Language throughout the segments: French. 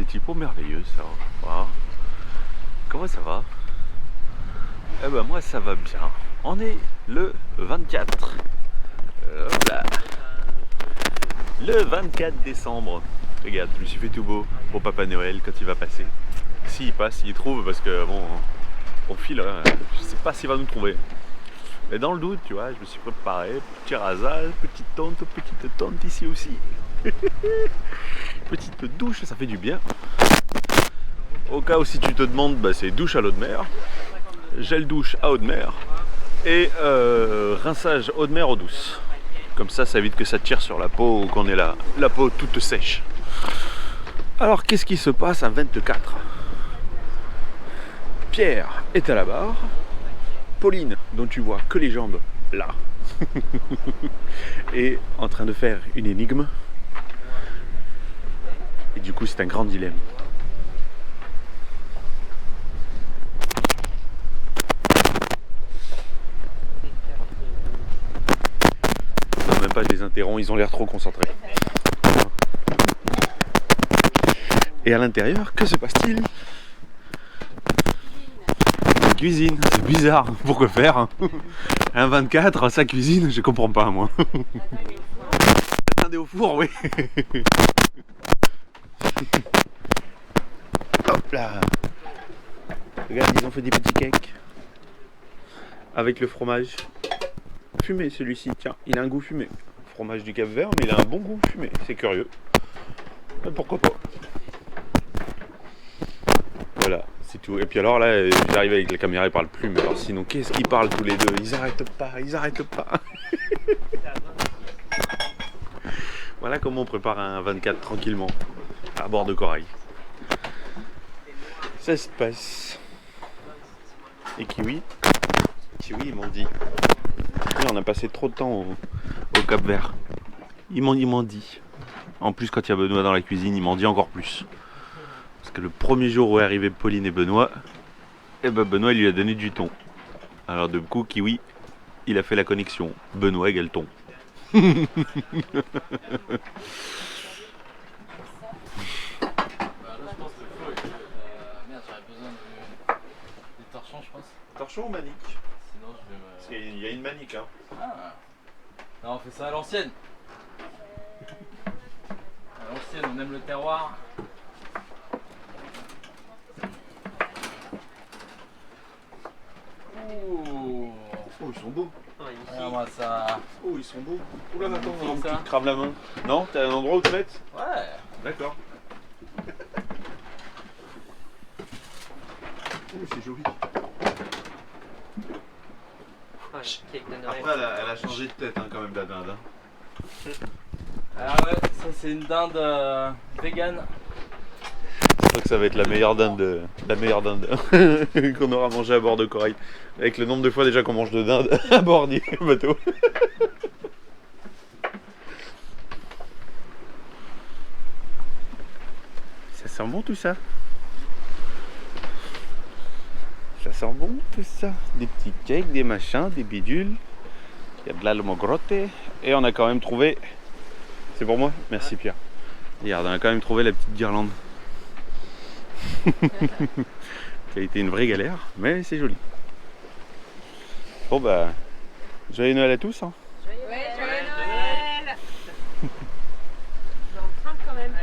typo merveilleuse, ça. Voilà. Comment ça va? Eh ben moi ça va bien. On est le 24. Hop là. Le 24 décembre. Regarde, je me suis fait tout beau pour Papa Noël quand il va passer. S'il passe, il trouve parce que bon, on file, hein, je sais pas s'il va nous trouver. Mais dans le doute, tu vois, je me suis préparé, petit rasage, petite tente ici aussi. Petite douche, ça fait du bien. Au cas où si tu te demandes, bah, c'est douche à l'eau de mer, gel douche à eau de mer et rinçage eau de mer eau douce. Comme ça évite que ça tire sur la peau ou qu'on ait la peau toute sèche. Alors qu'est-ce qui se passe à 24? Pierre est à la barre. Pauline, dont tu vois que les jambes là, est en train de faire une énigme. Et du coup c'est un grand dilemme. Non, même pas, je les interromps, ils ont l'air trop concentrés. Et à l'intérieur, que se passe-t-il? La cuisine, c'est bizarre, pourquoi faire? Un 24, sa cuisine, je comprends pas moi. Attendez au four, oui. Hop là. Regarde, ils ont fait des petits cakes avec le fromage fumé, celui-ci, tiens, il a un goût fumé. Fromage du Cap-Vert, mais il a un bon goût fumé, c'est curieux. Mais pourquoi pas? Voilà, c'est tout. Et puis alors là, j'arrive avec la caméra, ils parlent plus, mais alors sinon, qu'est-ce qu'ils parlent tous les deux? Ils arrêtent pas, ils arrêtent pas. Voilà comment on prépare un 24 tranquillement, à bord de Corail. Ça se passe. Et Kiwi, ils m'ont dit. Oui, on a passé trop de temps au Cap-Vert. Ils m'ont dit. En plus, quand il y a Benoît dans la cuisine, ils m'ont dit encore plus. Parce que le premier jour où est arrivé Pauline et Benoît, eh ben Benoît il lui a donné du thon. Alors de coup, Kiwi, il a fait la connexion. Benoît égale thon. Torchon ou manique? Sinon je vais me... Parce qu'il y a une manique, hein. Ah. Non, on fait ça à l'ancienne. À l'ancienne, on aime le terroir. Ouh. Oh, ils sont beaux. Regarde-moi ça. Oh, ils sont beaux. Oula, attends, Magnifique, tu ça. te crames la main. Non, t'as un endroit où te mettre? Ouais. D'accord. Oh, c'est joli. Après, elle a changé de tête, hein, quand même, la dinde. Hein. Ah ouais, ça c'est une dinde vegan. Je crois que ça va être la meilleure dinde qu'on aura mangé à bord de Corail. Avec le nombre de fois déjà qu'on mange de dinde à bord du bateau. Ça sent bon tout ça. Ça sent bon tout ça. Des petits cakes, des machins, des bidules. Il y a de l'almogrotte. Et on a quand même trouvé... C'est pour moi? Merci Pierre. Regarde, on a quand même trouvé la petite guirlande. Ça a été une vraie galère, mais c'est joli. Bon bah, joyeux Noël à tous. Hein. Joyeux Noël. J'en crains quand même.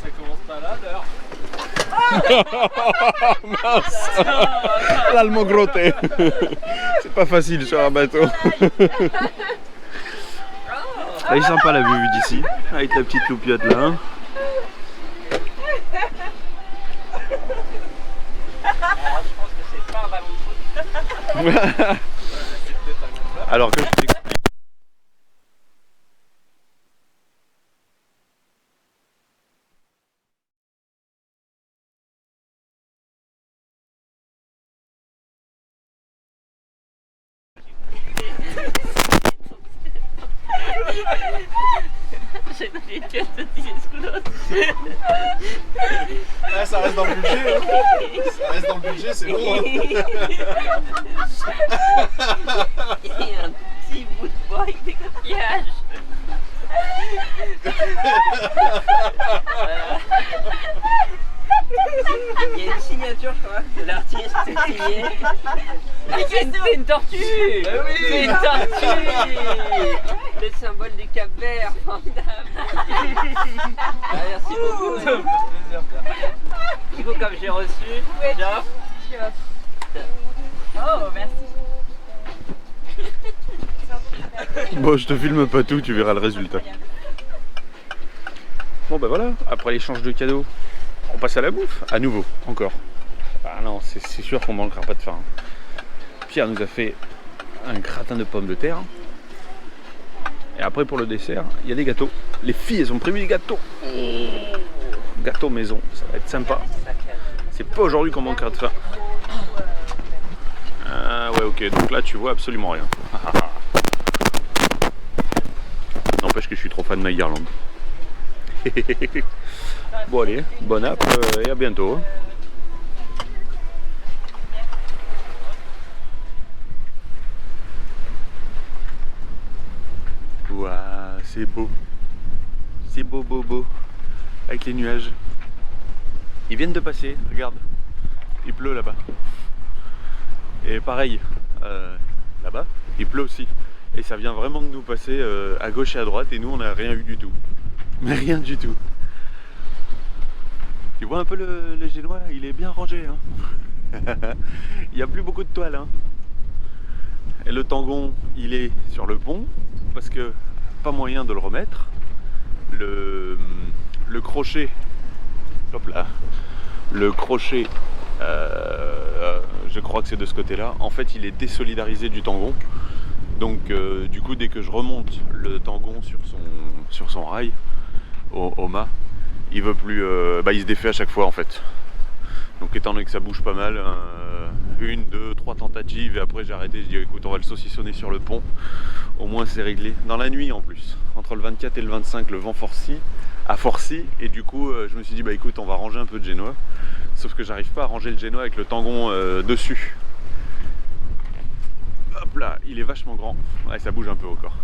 Ça commence pas là l'heure. Mince. L'almogrotte. C'est pas facile sur un bateau. Elle est sympa la vue d'ici, avec la petite loupiote là. Hein. Je pense que c'est pas un ballon de foot. Alors que je t'explique. J'ai dans les têtes de 10 escudos. Ah, ça reste dans le budget. Hein. Ça reste dans le budget, c'est bon. Hein. Et un petit bout de bois avec des coquillages. Il y a une signature, je crois, de l'artiste, c'est signé. C'est une tortue. C'est une tortue. Le symbole du Cap-Vert, formidable. Ah, merci beaucoup. Ça me fait plaisir. Du coup, comme j'ai reçu, j'offre. Oh, merci. Bon, je te filme pas tout, tu verras le résultat. Bon bah voilà, après l'échange de cadeaux, on passe à la bouffe, à nouveau, encore. Ah non, c'est sûr qu'on manquera pas de faim. Pierre nous a fait un gratin de pommes de terre. Et après pour le dessert, il y a des gâteaux. Les filles, elles ont prévu des gâteaux. Oh, gâteau maison, ça va être sympa. C'est pas aujourd'hui qu'on manquera de faim. Ah ouais, ok, donc là tu vois absolument rien. N'empêche que je suis trop fan de My Guirlande. Bon allez, bon app et à bientôt. Waouh, c'est beau. C'est beau, beau, beau. Avec les nuages. Ils viennent de passer, regarde. Il pleut là-bas. Et pareil, là-bas, il pleut aussi. Et ça vient vraiment de nous passer à gauche et à droite et nous on n'a rien eu du tout. Mais rien du tout. Tu vois un peu le génois, il est bien rangé. Hein. Il n'y a plus beaucoup de toiles. Hein. Et le tangon, il est sur le pont parce que pas moyen de le remettre. Le crochet, hop là, le crochet, je crois que c'est de ce côté-là. En fait, il est désolidarisé du tangon. Donc du coup, dès que je remonte le tangon sur son rail, au mât, il veut plus, il se défait à chaque fois en fait. Donc étant donné que ça bouge pas mal, 1, 2, 3 tentatives et après j'ai arrêté, je dis écoute on va le saucissonner sur le pont, au moins c'est réglé. Dans la nuit en plus, entre le 24 et le 25 le vent a forci et du coup je me suis dit bah écoute on va ranger un peu de génois. Sauf que j'arrive pas à ranger le génois avec le tangon dessus. Hop là, il est vachement grand. Ouais, ça bouge un peu encore.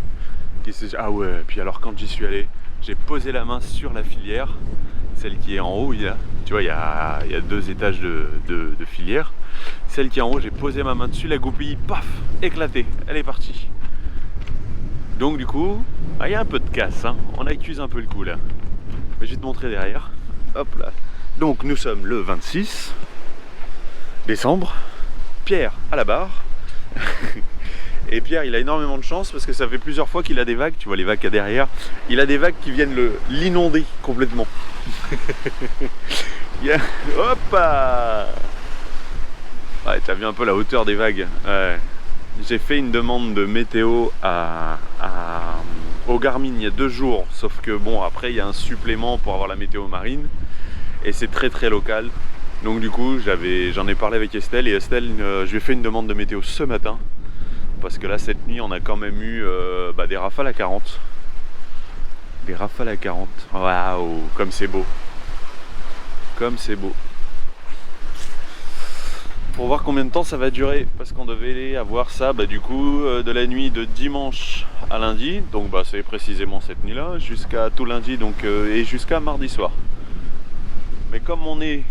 Ah ouais, puis alors quand j'y suis allé, j'ai posé la main sur la filière, celle qui est en haut, tu vois, il y a 2 étages de filière. Celle qui est en haut, j'ai posé ma main dessus, la goupille, paf, éclatée, elle est partie. Donc du coup, il y a un peu de casse, hein. On accuse un peu le coup là. Mais je vais te montrer derrière. Hop là. Donc nous sommes le 26 décembre. Pierre à la barre. Et Pierre il a énormément de chance parce que ça fait plusieurs fois qu'il a des vagues, tu vois les vagues qu'il y a derrière, il a des vagues qui viennent l'inonder complètement. Hop ouais, t'as vu un peu la hauteur des vagues. Ouais. J'ai fait une demande de météo au Garmin il y a 2 jours, sauf que bon après il y a un supplément pour avoir la météo marine et c'est très très local. Donc du coup j'en ai parlé avec Estelle et Estelle je lui ai fait une demande de météo ce matin. Parce que là cette nuit on a quand même eu des rafales à 40. Des rafales à 40. Waouh, comme c'est beau. Comme c'est beau. Pour voir combien de temps ça va durer. Parce qu'on devait avoir ça du coup de la nuit de dimanche à lundi. Donc c'est précisément cette nuit là. Jusqu'à tout lundi donc, et jusqu'à mardi soir. Mais comme on est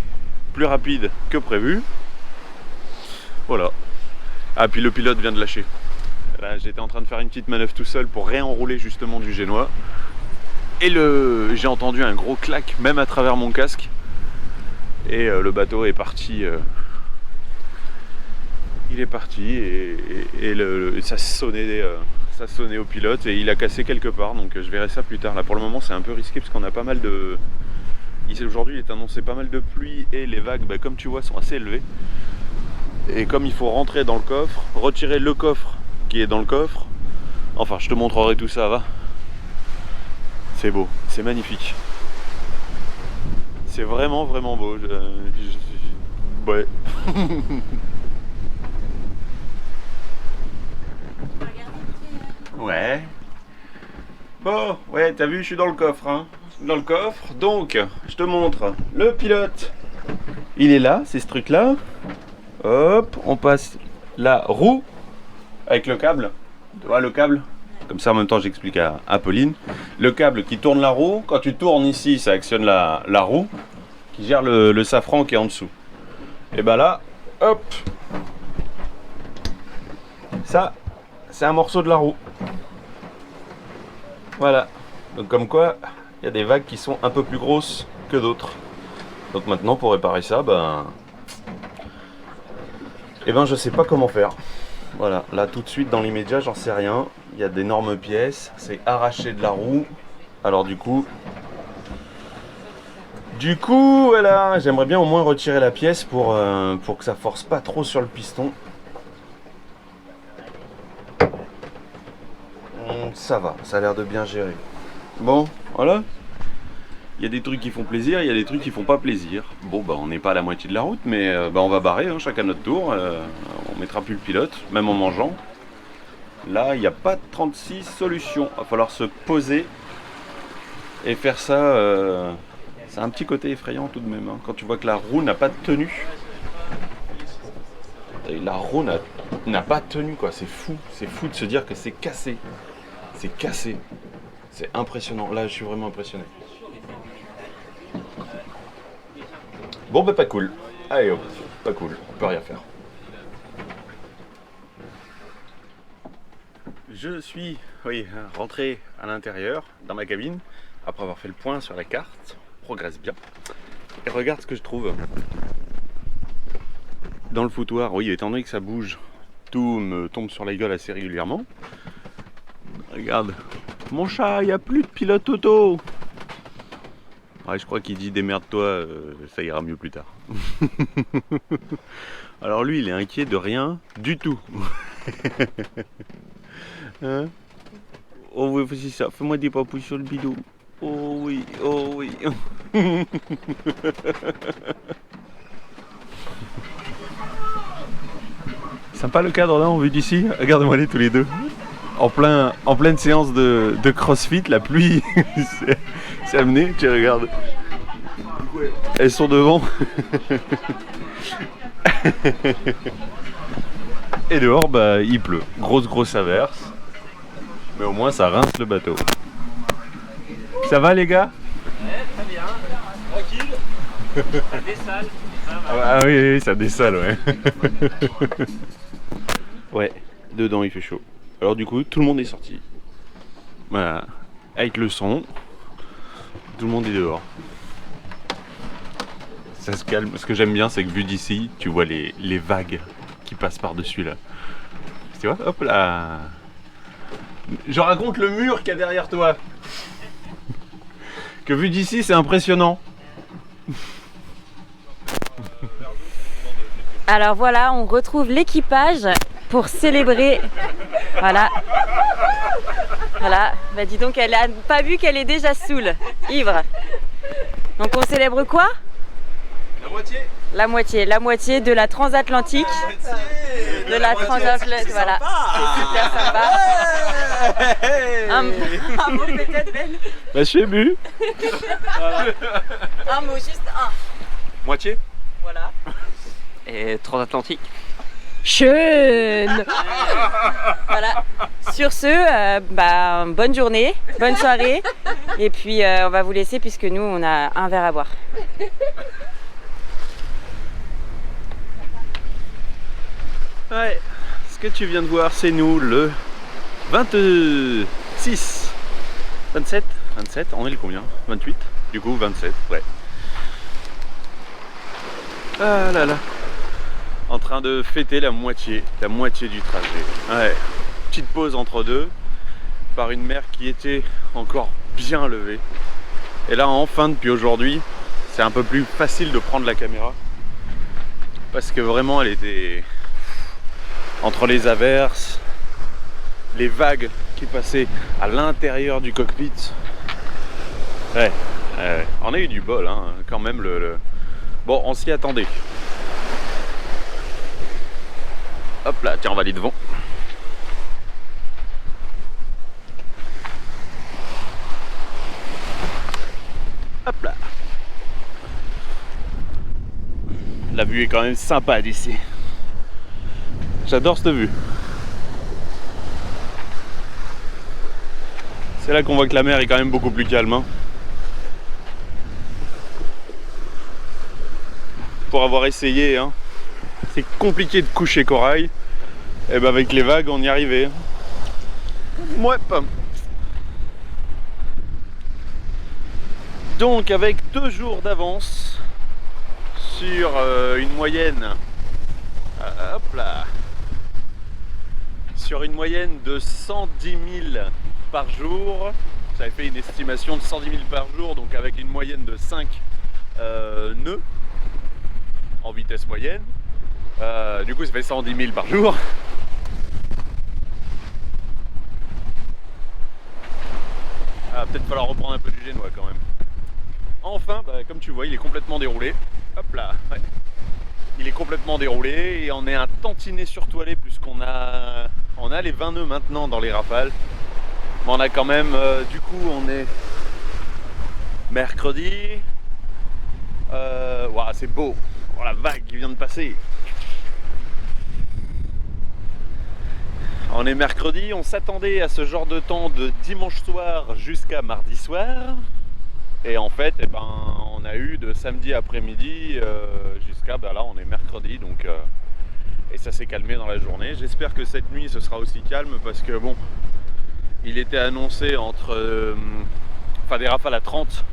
plus rapide que prévu. Voilà. Ah puis le pilote vient de lâcher. Là j'étais en train de faire une petite manœuvre tout seul pour réenrouler justement du génois. Et j'ai entendu un gros clac même à travers mon casque. Et le bateau est parti. Il est parti et ça sonnait au pilote et il a cassé quelque part. Donc je verrai ça plus tard. Là pour le moment c'est un peu risqué parce qu'on a pas mal de... Aujourd'hui il est annoncé pas mal de pluie et les vagues comme tu vois sont assez élevées. Et comme il faut rentrer dans le coffre, retirer le coffre qui est dans le coffre, enfin je te montrerai tout ça, va. C'est beau, c'est magnifique. C'est vraiment vraiment beau. Ouais. Ouais. Bon, ouais, t'as vu, je suis dans le coffre, hein. Dans le coffre, donc, je te montre. Le pilote, il est là, c'est ce truc-là. Hop, on passe la roue avec le câble. Tu vois le câble? Comme ça en même temps j'explique à Pauline. Le câble qui tourne la roue, quand tu tournes ici ça actionne la roue qui gère le safran qui est en dessous. Et ben là, hop, ça c'est un morceau de la roue. Voilà, donc comme quoi il y a des vagues qui sont un peu plus grosses que d'autres. Donc maintenant pour réparer ça, je sais pas comment faire. Voilà, là tout de suite dans l'immédiat j'en sais rien. Il y a d'énormes pièces, c'est arraché de la roue. Alors du coup voilà, j'aimerais bien au moins retirer la pièce pour que ça force pas trop sur le piston. Ça va, ça a l'air de bien gérer. Bon, voilà. Il y a des trucs qui font plaisir, il y a des trucs qui font pas plaisir. Bon, on n'est pas à la moitié de la route, mais on va barrer, hein, chacun notre tour. On mettra plus le pilote, même en mangeant. Là, il n'y a pas 36 solutions. Il va falloir se poser et faire ça. C'est un petit côté effrayant tout de même, hein, quand tu vois que la roue n'a pas de tenue. La roue n'a pas de tenue, quoi. C'est fou de se dire que c'est cassé. C'est cassé. C'est impressionnant. Là, je suis vraiment impressionné. Bon, pas cool. Allez hop, pas cool. On peut rien faire. Je suis, rentré à l'intérieur, dans ma cabine, après avoir fait le point sur la carte. On progresse bien. Et regarde ce que je trouve. Dans le foutoir, oui, étant donné que ça bouge, tout me tombe sur la gueule assez régulièrement. Regarde. Mon chat, il n'y a plus de pilote auto. Ouais, je crois qu'il dit démerde-toi, ça ira mieux plus tard. Alors lui, il est inquiet de rien du tout. Hein? Oh oui, c'est ça, fais-moi des papouilles sur le bidou. Oh oui, oh oui. Sympa le cadre là, on vue d'ici. Regardez-moi les tous les deux. En pleine séance de crossfit, la pluie s'est amenée, tu regardes. Elles sont devant. Et dehors, il pleut. Grosse averse. Mais au moins, ça rince le bateau. Ça va, les gars? Ouais, très bien. Tranquille. Ça dessale. Ah oui, ça dessale, ouais. Ouais, dedans, il fait chaud. Alors du coup, tout le monde est sorti. Voilà. Avec le son, tout le monde est dehors. Ça se calme. Ce que j'aime bien, c'est que vu d'ici, tu vois les vagues qui passent par-dessus là. Tu vois, hop là. Je raconte le mur qu'il y a derrière toi. Que vu d'ici, c'est impressionnant. Alors voilà, on retrouve l'équipage pour célébrer. Voilà. Voilà. Bah dis donc, elle a pas vu qu'elle est déjà saoule, ivre. Donc on célèbre quoi? La moitié. La moitié de la transatlantique. De la transatlantique, voilà. C'est super sympa. Un mot peut-être, Ben? Bah, je suis bu. Un mot, juste un. Moitié. Voilà. Et transatlantique. Schön. Voilà. Sur ce, bonne journée, bonne soirée. Et puis on va vous laisser puisque nous on a un verre à boire. Ouais, ce que tu viens de voir, c'est nous le 26, 27, on est le combien? 28, du coup 27, ouais. Ah là là. En train de fêter la moitié du trajet. Ouais, petite pause entre deux, par une mer qui était encore bien levée. Et là enfin depuis aujourd'hui, c'est un peu plus facile de prendre la caméra. Parce que vraiment elle était... Entre les averses, les vagues qui passaient à l'intérieur du cockpit. Ouais, on a eu du bol hein, quand même Bon, on s'y attendait. Hop là, tiens, on va aller devant. Hop là. La vue est quand même sympa d'ici. J'adore cette vue. C'est là qu'on voit que la mer est quand même beaucoup plus calme. Hein. Pour avoir essayé, hein. C'est compliqué de coucher corail. Et ben avec les vagues, on y arrivait. Ouais. Donc avec 2 jours d'avance sur une moyenne, hop là, sur une moyenne de 110 000 par jour. J'avais fait une estimation de 110 000 par jour, donc avec une moyenne de 5 nœuds en vitesse moyenne. Du coup ça fait 110 000 par jour. Peut-être falloir reprendre un peu du génois quand même. Enfin, bah, comme tu vois, il est complètement déroulé. Hop là, ouais. Il est complètement déroulé et on est un tantinet surtoilé puisqu'on a les 20 nœuds maintenant dans les rafales. Mais on a quand même, du coup, on est mercredi. Wow, c'est beau. Oh, la vague qui vient de passer. On est mercredi, on s'attendait à ce genre de temps de dimanche soir jusqu'à mardi soir. Et en fait, eh ben, on a eu de samedi après-midi jusqu'à, ben là on est mercredi, donc et ça s'est calmé dans la journée. J'espère que cette nuit ce sera aussi calme parce que bon, il était annoncé entre des rafales à 30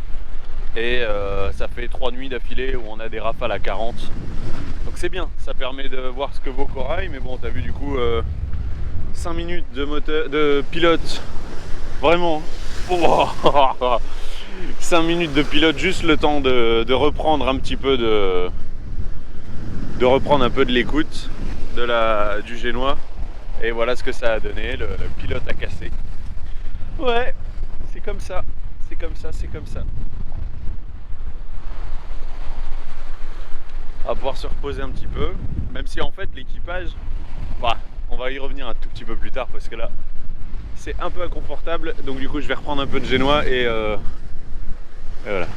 et ça fait 3 nuits d'affilée où on a des rafales à 40. Donc c'est bien, ça permet de voir ce que vaut corail, mais bon, t'as vu du coup 5 minutes de pilote, vraiment. Oh 5 minutes de pilote, juste le temps de reprendre un petit peu de reprendre un peu de l'écoute du génois. Et voilà ce que ça a donné, le pilote a cassé. Ouais, c'est comme ça, c'est comme ça, c'est comme ça. On va pouvoir se reposer un petit peu, même si en fait l'équipage, bah, on va y revenir un tout petit peu plus tard parce que là c'est un peu inconfortable, donc du coup je vais reprendre un peu de génois et voilà.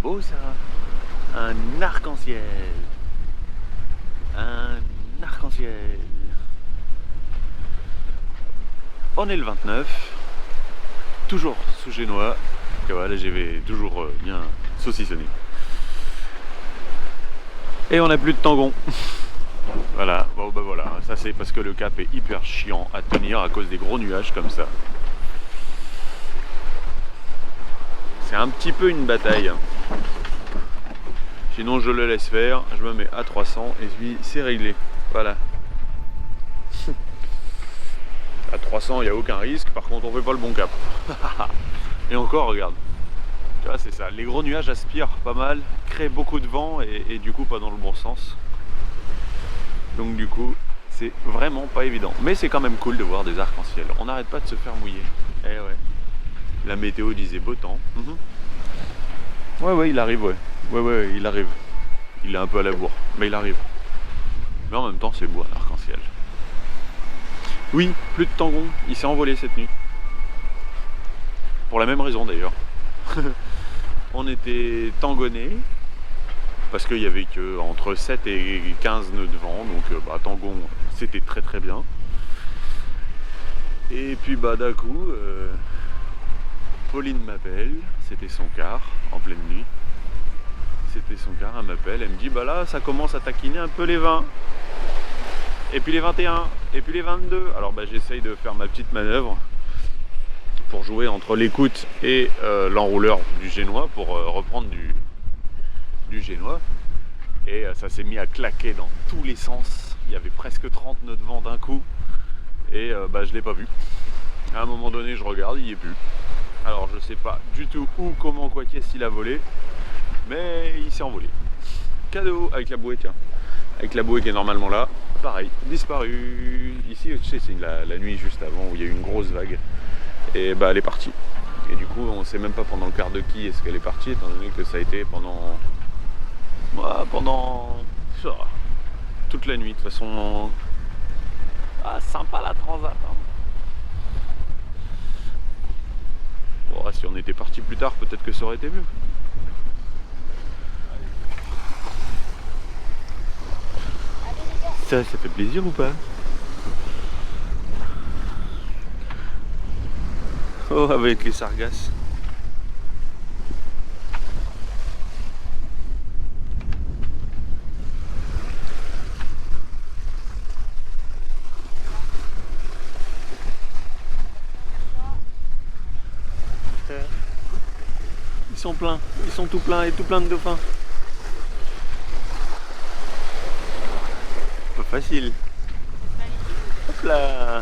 beau ça, un arc-en-ciel, un arc-en-ciel. On est le 29, toujours sous génois, et voilà, j'avais toujours bien saucissonné. Et on n'a plus de tangon. Voilà, bon bah voilà, ça c'est parce que le cap est hyper chiant à tenir à cause des gros nuages comme ça. C'est un petit peu une bataille. Sinon je le laisse faire, je me mets à 300 et puis c'est réglé. Voilà. À 300 il n'y a aucun risque, par contre on fait pas le bon cap. Et encore regarde. Tu vois, c'est ça, les gros nuages aspirent pas mal, créent beaucoup de vent et du coup pas dans le bon sens. Donc du coup c'est vraiment pas évident. Mais c'est quand même cool de voir des arcs-en-ciel. On n'arrête pas de se faire mouiller. Eh ouais. La météo disait beau temps. Ouais, il arrive, ouais. Ouais, il arrive. Il est un peu à la bourre, mais il arrive. Mais en même temps, c'est beau, un arc-en-ciel. Oui, plus de tangon. Il s'est envolé cette nuit. Pour la même raison d'ailleurs. On était tangonnés. Parce qu'il y avait que entre 7 et 15 nœuds de vent. Donc, tangon, c'était très très bien. Et puis, d'un coup... Pauline m'appelle, c'était son quart, en pleine nuit. C'était son quart, elle m'appelle, elle me dit là ça commence à taquiner un peu les 20. Et puis les 21, et puis les 22. Alors j'essaye de faire ma petite manœuvre pour jouer entre l'écoute et l'enrouleur du génois pour reprendre du génois. Et ça s'est mis à claquer dans tous les sens. Il y avait presque 30 nœuds de vent d'un coup. Et je l'ai pas vu. À un moment donné, je regarde, il n'y est plus. Alors je sais pas du tout où, comment, quoi, qu'est-ce qu'il a volé. Mais il s'est envolé. Cadeau avec la bouée, tiens. Avec la bouée qui est normalement là. Pareil, disparu. Ici, tu sais, c'est la nuit juste avant où il y a eu une grosse vague. Et elle est partie. Et du coup, on sait même pas pendant le quart de qui est-ce qu'elle est partie, étant donné que ça a été pendant toute la nuit. De toute façon, sympa la transat. Hein. Bon, si on était parti plus tard, peut-être que ça aurait été mieux. Ça fait plaisir ou pas? Oh, avec les sargasses. Ils sont pleins, ils sont tout pleins et tout plein de dauphins. Pas facile. Hop là.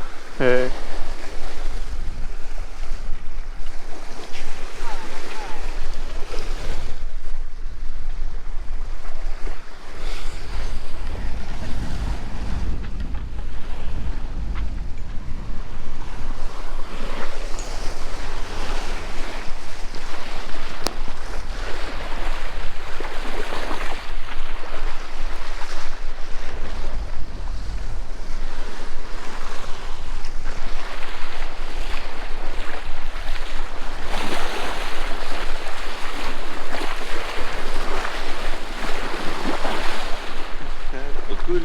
Cool.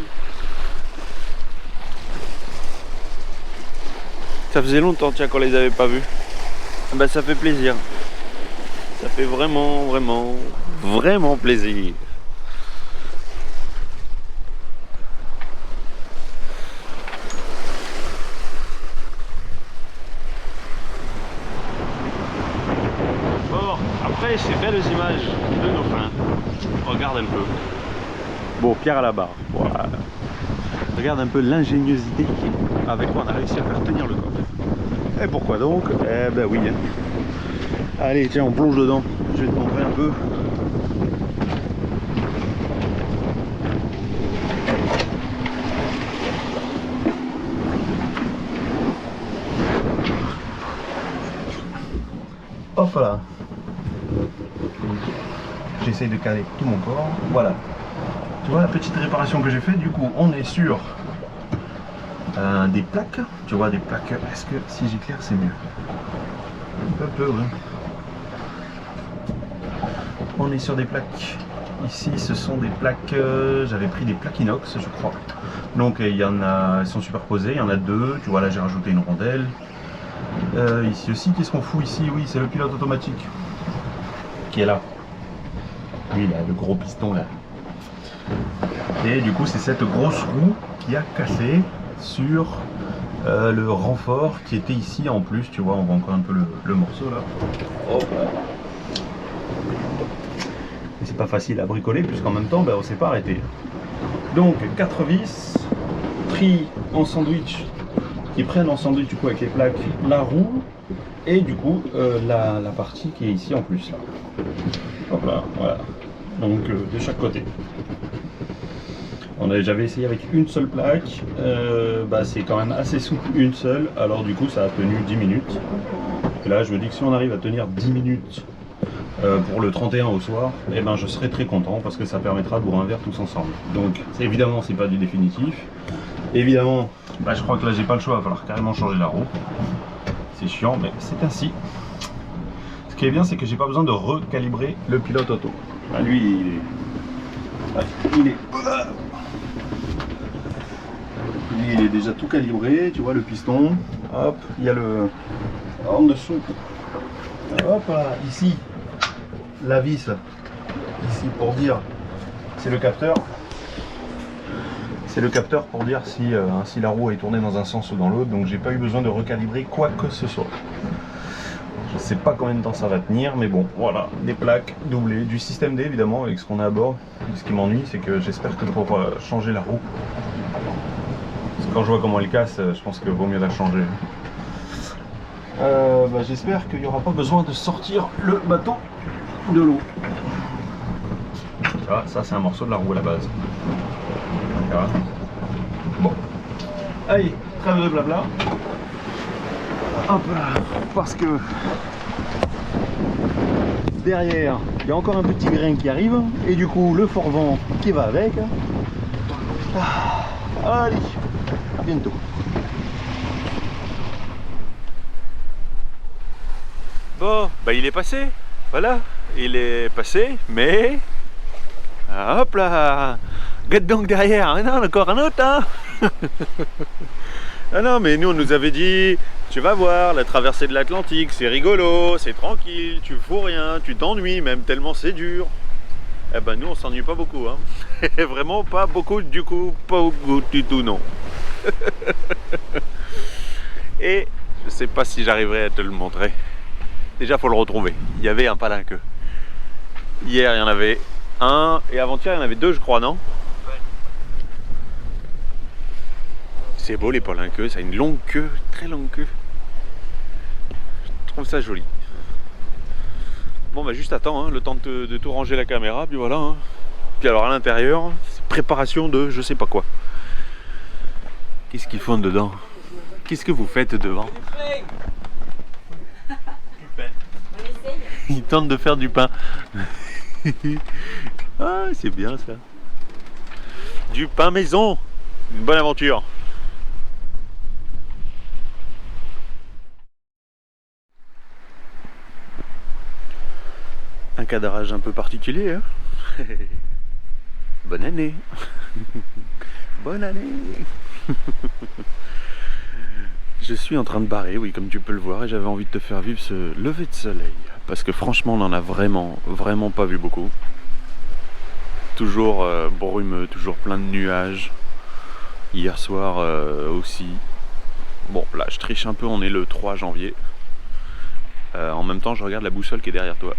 Ça faisait longtemps tiens qu'on les avait pas vus. Ça fait plaisir. Ça fait vraiment plaisir. Bon, après ces belles images de dauphins. Regarde un peu. Bon, Pierre à la barre. Voilà. Regarde un peu l'ingéniosité avec quoi on a réussi à faire tenir le coffre. Et pourquoi donc? Oui. Hein. Allez, tiens, on plonge dedans. Je vais te montrer un peu. Hop là. J'essaye de caler tout mon corps. Voilà. Tu vois la petite réparation que j'ai fait, du coup on est sur des plaques, tu vois des plaques, est-ce que si j'éclaire c'est mieux? Un peu, ouais. On est sur des plaques, ici ce sont des plaques, j'avais pris des plaques inox je crois, donc il y en a, elles sont superposées, il y en a deux, tu vois là j'ai rajouté une rondelle, ici aussi qu'est-ce qu'on fout ici? Oui c'est le pilote automatique qui est là, oui là le gros piston là. Et du coup c'est cette grosse roue qui a cassé sur le renfort qui était ici en plus, tu vois on voit encore un peu le morceau là. Hop là. Et c'est pas facile à bricoler puisqu'en même temps on s'est pas arrêté. Donc 4 vis pris en sandwich, qui prennent en sandwich du coup avec les plaques la roue et du coup la partie qui est ici en plus là. Hop là, voilà. Donc de chaque côté. J'avais essayé avec une seule plaque, c'est quand même assez souple une seule, alors du coup ça a tenu 10 minutes. Et là je me dis que si on arrive à tenir 10 minutes pour le 31 au soir, je serai très content parce que ça permettra de boire un verre tous ensemble. Donc évidemment c'est pas du définitif, évidemment je crois que là j'ai pas le choix, il va falloir carrément changer la roue. C'est chiant mais c'est ainsi. Ce qui est bien c'est que j'ai pas besoin de recalibrer le pilote auto. Lui il est déjà tout calibré, tu vois le piston, hop, il y a le en dessous, hop là, ici, la vis, ici pour dire, c'est le capteur pour dire si la roue est tournée dans un sens ou dans l'autre, donc j'ai pas eu besoin de recalibrer quoi que ce soit. Je sais pas combien de temps ça va tenir, mais bon, voilà, des plaques doublées, du système D évidemment avec ce qu'on a à bord. Ce qui m'ennuie, c'est que j'espère que pour changer la roue, parce que quand je vois comment elle casse, je pense qu'il vaut mieux la changer. J'espère qu'il n'y aura pas besoin de sortir le bateau de l'eau. Ça c'est un morceau de la roue à la base. Voilà. Bon, allez, trêve de blabla. Hop là, parce que derrière il y a encore un petit grain qui arrive et du coup le fort vent qui va avec. Allez, à bientôt. Bon, bah il est passé, voilà, il est passé, mais hop là, regarde donc derrière, ah non, encore un autre, hein. Ah non, mais nous on nous avait dit, tu vas voir, la traversée de l'Atlantique, c'est rigolo, c'est tranquille, tu fous rien, tu t'ennuies même tellement c'est dur. Eh ben nous on s'ennuie pas beaucoup, hein. Vraiment pas beaucoup, du coup, pas beaucoup du tout, non. Et je sais pas si j'arriverai à te le montrer. Déjà faut le retrouver, il y avait un palinqueux. Hier il y en avait un, et avant-hier il y en avait deux je crois, non? C'est beau les palinqueux, ça a une longue queue, très longue queue. Je trouve ça joli. Bon bah juste attends, hein, le temps de tout ranger la caméra, puis voilà. Hein. Puis alors à l'intérieur, c'est préparation de je sais pas quoi. Qu'est-ce qu'ils font dedans? Qu'est-ce que vous faites devant? Ils tentent de faire du pain. Ah c'est bien ça. Du pain maison. Une bonne aventure. Un cadrage un peu particulier, hein. Bonne année. Bonne année. Je suis en train de barrer, oui, comme tu peux le voir, et j'avais envie de te faire vivre ce lever de soleil. Parce que franchement, on en a vraiment pas vu beaucoup. Toujours brumeux, toujours plein de nuages. Hier soir aussi. Bon, là, je triche un peu, on est le 3 janvier. En même temps, je regarde la boussole qui est derrière toi.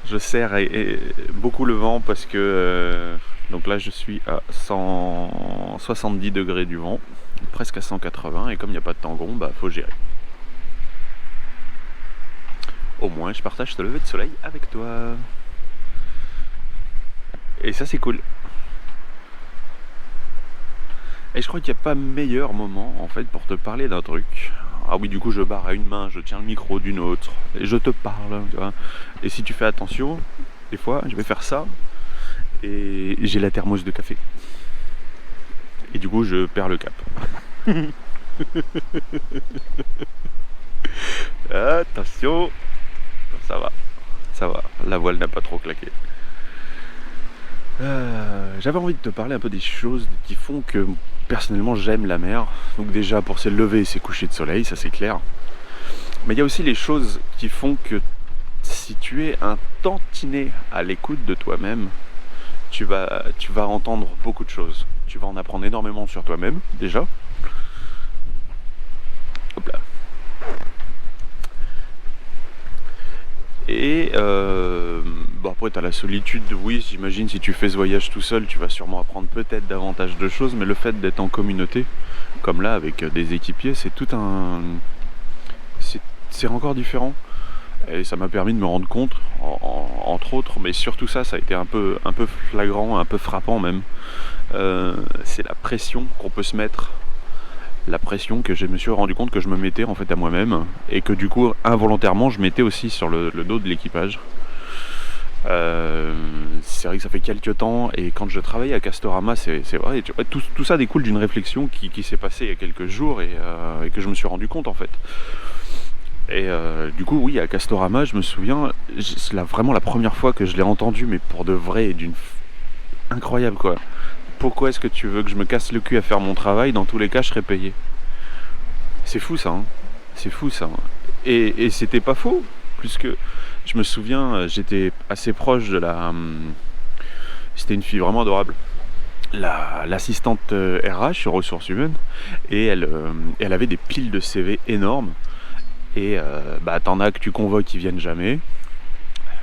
Je serre beaucoup le vent parce que donc là je suis à 170 degrés du vent, presque à 180, et comme il n'y a pas de tangon, bah faut gérer. Au moins je partage ce lever de soleil avec toi. Et ça c'est cool. Et je crois qu'il n'y a pas meilleur moment en fait pour te parler d'un truc. Ah oui, du coup je barre à une main, je tiens le micro d'une autre, et je te parle, tu vois. Et si tu fais attention, des fois je vais faire ça, et j'ai la thermos de café. Et du coup je perds le cap. Attention, ça va, la voile n'a pas trop claqué. J'avais envie de te parler un peu des choses qui font que personnellement j'aime la mer. Donc déjà pour ses levées et ses couchers de soleil, ça c'est clair. Mais il y a aussi les choses qui font que si tu es un tantinet à l'écoute de toi-même, tu vas entendre beaucoup de choses. Tu vas en apprendre énormément sur toi-même déjà. Hop là. Et bon après tu as la solitude, oui j'imagine si tu fais ce voyage tout seul tu vas sûrement apprendre peut-être davantage de choses, mais le fait d'être en communauté, comme là avec des équipiers, c'est tout un... c'est encore différent. Et ça m'a permis de me rendre compte, entre autres, mais surtout ça a été un peu flagrant, un peu frappant même, c'est la pression qu'on peut se mettre. La pression que je me suis rendu compte que je me mettais en fait à moi-même, et que du coup involontairement je mettais aussi sur le dos de l'équipage. C'est vrai que ça fait quelques temps, et quand je travaillais à Castorama, c'est vrai, tout ça découle d'une réflexion qui s'est passée il y a quelques jours, et que je me suis rendu compte en fait. Et du coup oui, à Castorama je me souviens, c'est vraiment la première fois que je l'ai entendu, mais pour de vrai, et d'une incroyable quoi. Pourquoi est-ce que tu veux que je me casse le cul à faire mon travail? Dans tous les cas, je serais payé. C'est fou ça, hein. C'est fou ça. Et c'était pas faux, puisque je me souviens, j'étais assez proche de la... C'était une fille vraiment adorable. L'assistante RH sur ressources humaines, et elle avait des piles de CV énormes. Et t'en as que tu convoques qui viennent jamais.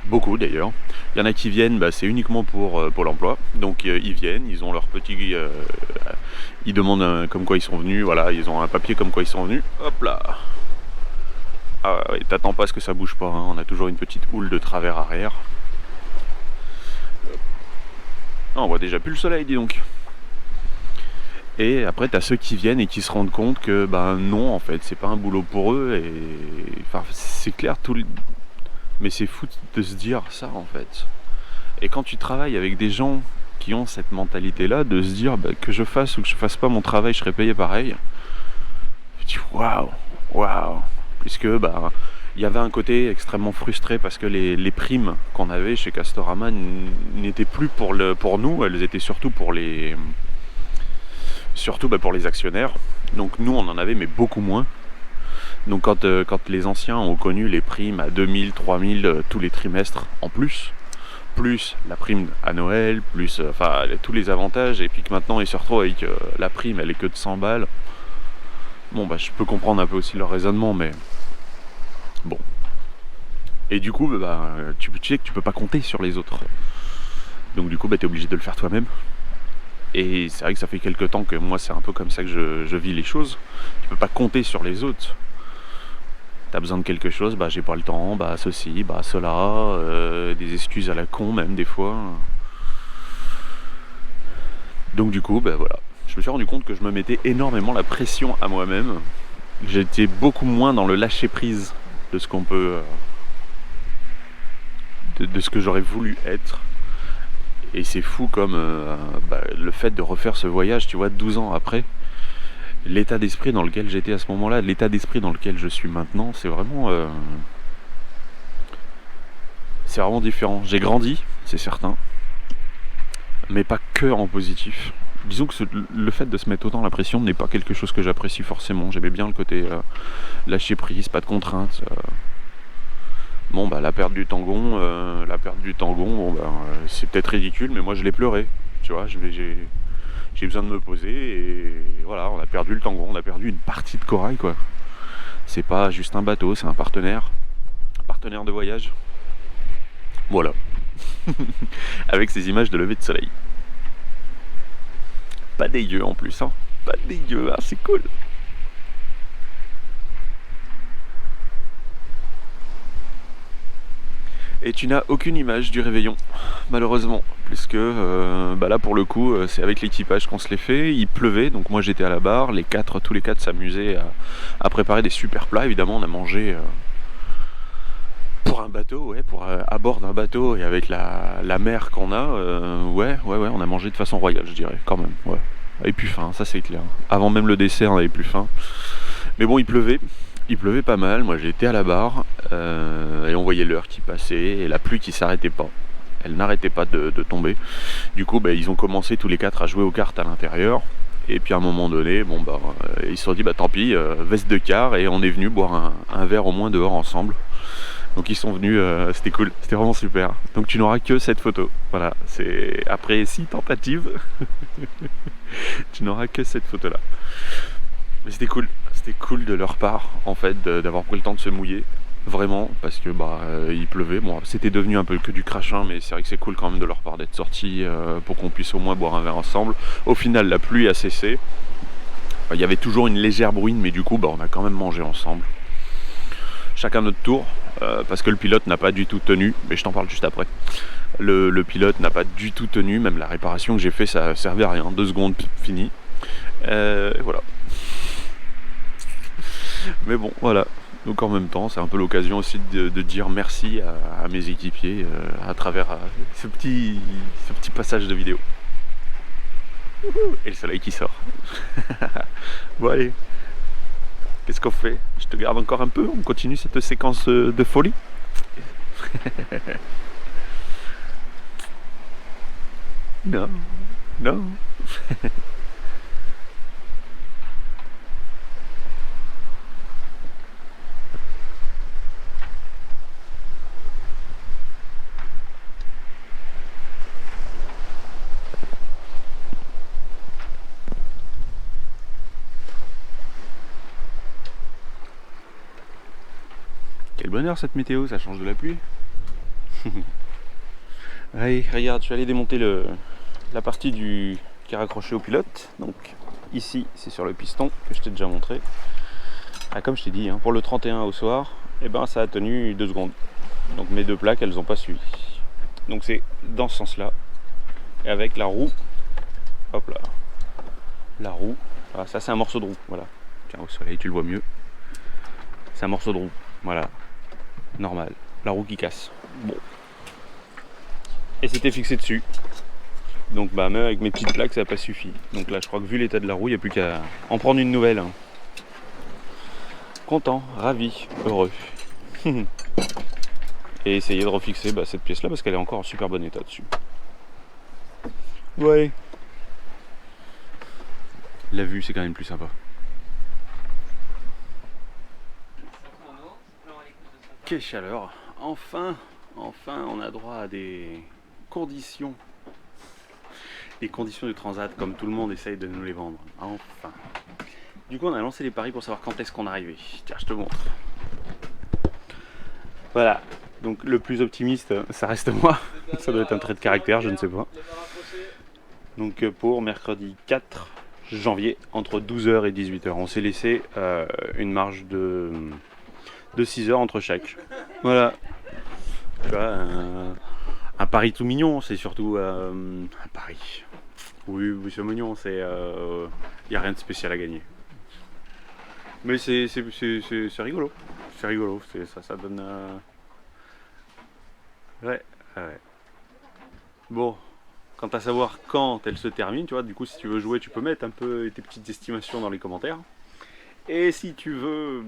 Beaucoup d'ailleurs. Il y en a qui viennent, c'est uniquement pour Pôle emploi. Donc ils viennent, ils ont leur petit... ils demandent comme quoi ils sont venus. Voilà, ils ont un papier comme quoi ils sont venus. Hop là. Ah ouais, t'attends pas à ce que ça bouge pas. Hein. On a toujours une petite houle de travers arrière. Ah, on voit déjà plus le soleil, dis donc. Et après t'as ceux qui viennent et qui se rendent compte que non, en fait c'est pas un boulot pour eux. Et enfin c'est clair, mais c'est fou de se dire ça en fait. Et quand tu travailles avec des gens qui ont cette mentalité là, de se dire que je fasse ou que je fasse pas mon travail, je serai payé pareil, tu dis waouh. Puisque il y avait un côté extrêmement frustré parce que les primes qu'on avait chez Castorama n'étaient plus pour nous, elles étaient surtout pour les actionnaires. Donc nous on en avait mais beaucoup moins. Donc quand les anciens ont connu les primes à 2000, 3000 tous les trimestres en plus la prime à Noël, plus tous les avantages, et puis que maintenant ils se retrouvent avec la prime elle est que de 100 balles. Bon je peux comprendre un peu aussi leur raisonnement, mais bon. Et du coup tu sais que tu peux pas compter sur les autres. Donc du coup t'es obligé de le faire toi-même. Et c'est vrai que ça fait quelques temps que moi c'est un peu comme ça que je vis les choses. Tu peux pas compter sur les autres. T'as besoin de quelque chose, j'ai pas le temps, ceci, cela, des excuses à la con même des fois. Donc du coup voilà. Je me suis rendu compte que je me mettais énormément la pression à moi-même. J'étais beaucoup moins dans le lâcher prise de ce qu'on peut... de ce que j'aurais voulu être. Et c'est fou comme le fait de refaire ce voyage, tu vois, 12 ans après, l'état d'esprit dans lequel j'étais à ce moment-là, l'état d'esprit dans lequel je suis maintenant, c'est vraiment différent. J'ai grandi, c'est certain, mais pas que en positif. Disons que le fait de se mettre autant la pression n'est pas quelque chose que j'apprécie forcément. J'aimais bien le côté lâcher prise, pas de contraintes. Bon la perte du tangon, c'est peut-être ridicule, mais moi je l'ai pleuré, tu vois, j'ai besoin de me poser et voilà, on a perdu le tangon, on a perdu une partie de corail quoi. C'est pas juste un bateau, c'est un partenaire de voyage. Voilà. Avec ces images de lever de soleil. Pas dégueu en plus, hein. Pas dégueu, hein, c'est cool. Et tu n'as aucune image du réveillon, malheureusement, puisque là pour le coup c'est avec l'équipage qu'on se l'est fait. Il pleuvait, donc moi j'étais à la barre, tous les quatre s'amusaient à préparer des super plats. Évidemment on a mangé pour un bateau, à bord d'un bateau et avec la mer qu'on a, on a mangé de façon royale je dirais, quand même, ouais. On avait plus faim, ça c'est clair. Avant même le dessert on avait plus faim. Mais bon il pleuvait pas mal, moi j'étais à la barre et on voyait l'heure qui passait et la pluie qui s'arrêtait pas. Elle n'arrêtait pas de tomber. Du coup ils ont commencé tous les quatre à jouer aux cartes à l'intérieur. Et puis à un moment donné, ils se sont dit tant pis, veste de quart, et on est venu boire un verre au moins dehors ensemble. Donc ils sont venus, c'était cool, c'était vraiment super. Donc tu n'auras que cette photo. Voilà, c'est après 6 tentatives, tu n'auras que cette photo là. Mais c'était cool de leur part en fait d'avoir pris le temps de se mouiller, vraiment, parce que il pleuvait. Bon, c'était devenu un peu que du crachin, mais c'est vrai que c'est cool quand même de leur part d'être sortis pour qu'on puisse au moins boire un verre ensemble. Au final la pluie a cessé. Il y avait toujours une légère bruine, mais du coup on a quand même mangé ensemble. Chacun notre tour, parce que le pilote n'a pas du tout tenu, mais je t'en parle juste après. Le pilote n'a pas du tout tenu, même la réparation que j'ai fait ça servait à rien, 2 secondes fini. Voilà. Mais bon, voilà. Donc en même temps, c'est un peu l'occasion aussi de dire merci à mes équipiers à travers ce petit passage de vidéo. Et le soleil qui sort. Bon allez, qu'est-ce qu'on fait? Je te garde encore un peu, on continue cette séquence de folie. Non. Quel bonheur cette météo, ça change de la pluie. Allez, regarde, je suis allé démonter la partie qui est raccrochée au pilote. Donc ici, c'est sur le piston que je t'ai déjà montré. Ah, comme je t'ai dit, hein, pour le 31 au soir, eh ben, ça a tenu 2 secondes. Donc mes 2 plaques, elles n'ont pas suivi. Donc c'est dans ce sens-là. Et avec la roue, hop là, la roue, ah, ça c'est un morceau de roue, voilà. Tiens, au soleil, tu le vois mieux. C'est un morceau de roue, voilà. Normal, la roue qui casse. Bon. Et c'était fixé dessus. Donc bah même avec mes petites plaques ça n'a pas suffi. Donc là je crois que vu l'état de la roue, il n'y a plus qu'à en prendre une nouvelle. Hein. Content, ravi, heureux. Et essayer de refixer cette pièce là parce qu'elle est encore en super bon état dessus. Ouais. La vue c'est quand même plus sympa. Quelle chaleur. Enfin on a droit à des conditions de transat comme tout le monde essaye de nous les vendre. Enfin. Du coup on a lancé les paris pour savoir quand est-ce qu'on arrivait. Tiens, je te montre. Voilà. Donc le plus optimiste, ça reste moi. Ça doit être un trait de caractère, je ne sais pas. Donc pour mercredi 4 janvier, entre 12h et 18h. On s'est laissé une marge de 6 heures entre chaque. Voilà. Tu vois, un pari tout mignon, c'est surtout un pari. Oui, c'est mignon, c'est y a rien de spécial à gagner. Mais c'est rigolo. C'est rigolo, ça donne. Ouais. Bon, quant à savoir quand elle se termine, tu vois, du coup, si tu veux jouer, tu peux mettre un peu tes petites estimations dans les commentaires. Et si tu veux,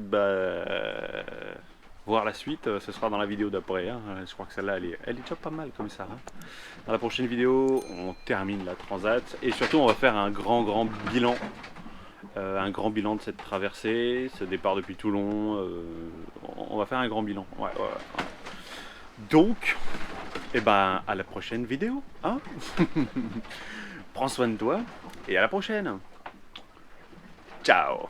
voir la suite, ce sera dans la vidéo d'après. Hein. Je crois que celle-là, elle est déjà pas mal comme ça. Hein. Dans la prochaine vidéo, on termine la transat et surtout, on va faire un grand bilan. Un grand bilan de cette traversée, ce départ depuis Toulon. On va faire un grand bilan. Ouais. Donc, à la prochaine vidéo. Hein. Prends soin de toi et à la prochaine. Ciao.